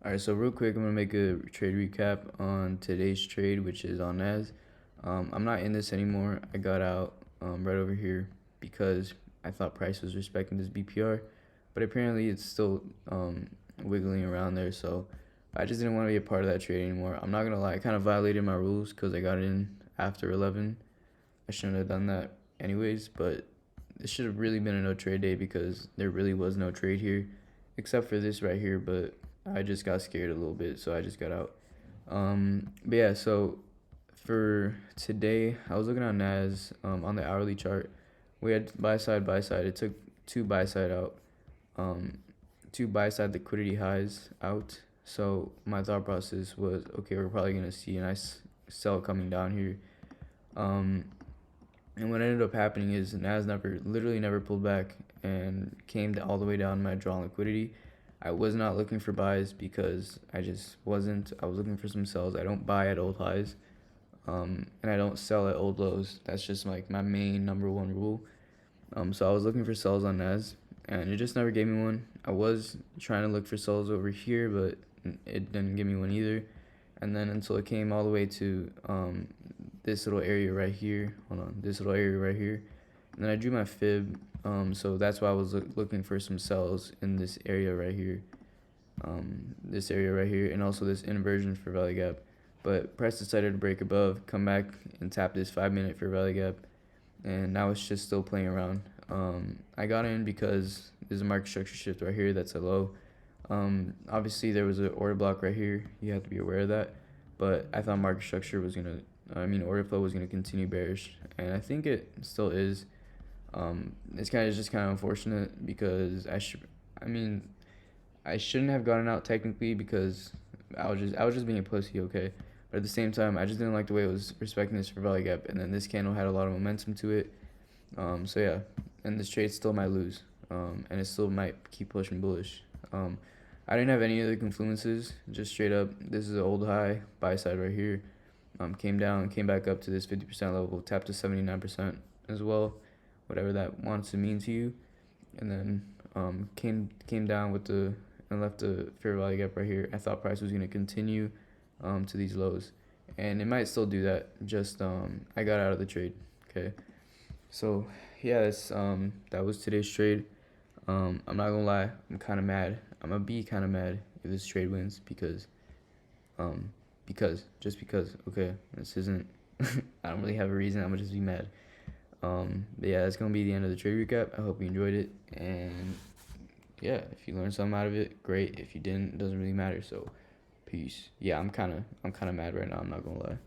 Alright, so real quick, I'm gonna make a trade recap on today's trade, which is on Nas. I'm not in this anymore. I got out right over here because I thought price was respecting this BPR, but apparently it's still wiggling around there. So I just didn't want to be a part of that trade anymore. I'm not gonna lie, I kind of violated my rules because I got in after 11. I shouldn't have done that anyways, but it should have really been a no trade day because there really was no trade here, except for this right here. But I just got scared a little bit, so I just got out. But yeah, so for today, I was looking on Nas on the hourly chart. We had buy side, buy side. It took two buy side out, um, two buy side liquidity highs out. So my thought process was, okay, we're probably gonna see a nice sell coming down here. Um, and what ended up happening is Nas literally never pulled back and came all the way down my drawn liquidity. I was not looking for buys because I just wasn't. I was looking for some sells. I don't buy at old highs, and I don't sell at old lows. That's just like my main number one rule. So I was looking for sells on Nas, and it just never gave me one. I was trying to look for sells over here, but it didn't give me one either. And then until it came all the way to this little area right here. Hold on, this little area right here. And then I drew my fib. So that's why I was looking for some sells in this area right here. This area right here, and also this inversion for value gap. But price decided to break above, come back and tap this 5 minute for value gap, and now it's just still playing around. I got in because there's a market structure shift right here that's a low. Obviously there was an order block right here. You have to be aware of that. But I thought market structure was gonna, order flow was gonna continue bearish, and I think it still is. It's just kind of unfortunate because I shouldn't have gotten out technically because I was just being a pussy, okay. But at the same time, I just didn't like the way it was respecting this for value gap, and then this candle had a lot of momentum to it. So yeah, and this trade still might lose, and it still might keep pushing bullish. I didn't have any other confluences, just straight up. This is an old high, buy side right here. Came down, came back up to this 50% level, tapped to 79% as well, whatever that wants to mean to you, and then came down with the and left the fair value gap right here. I thought price was gonna continue to these lows, and it might still do that. Just I got out of the trade. Okay, so yeah, that was today's trade. I'm not gonna lie, I'm kind of mad. I'm gonna be kind of mad if this trade wins because okay, this isn't. I don't really have a reason. I'm gonna just be mad. But yeah, that's gonna be the end of the trade recap. I hope you enjoyed it, and yeah, if you learned something out of it, great. If you didn't, it doesn't really matter. So, peace. Yeah, I'm kind of mad right now. I'm not gonna lie.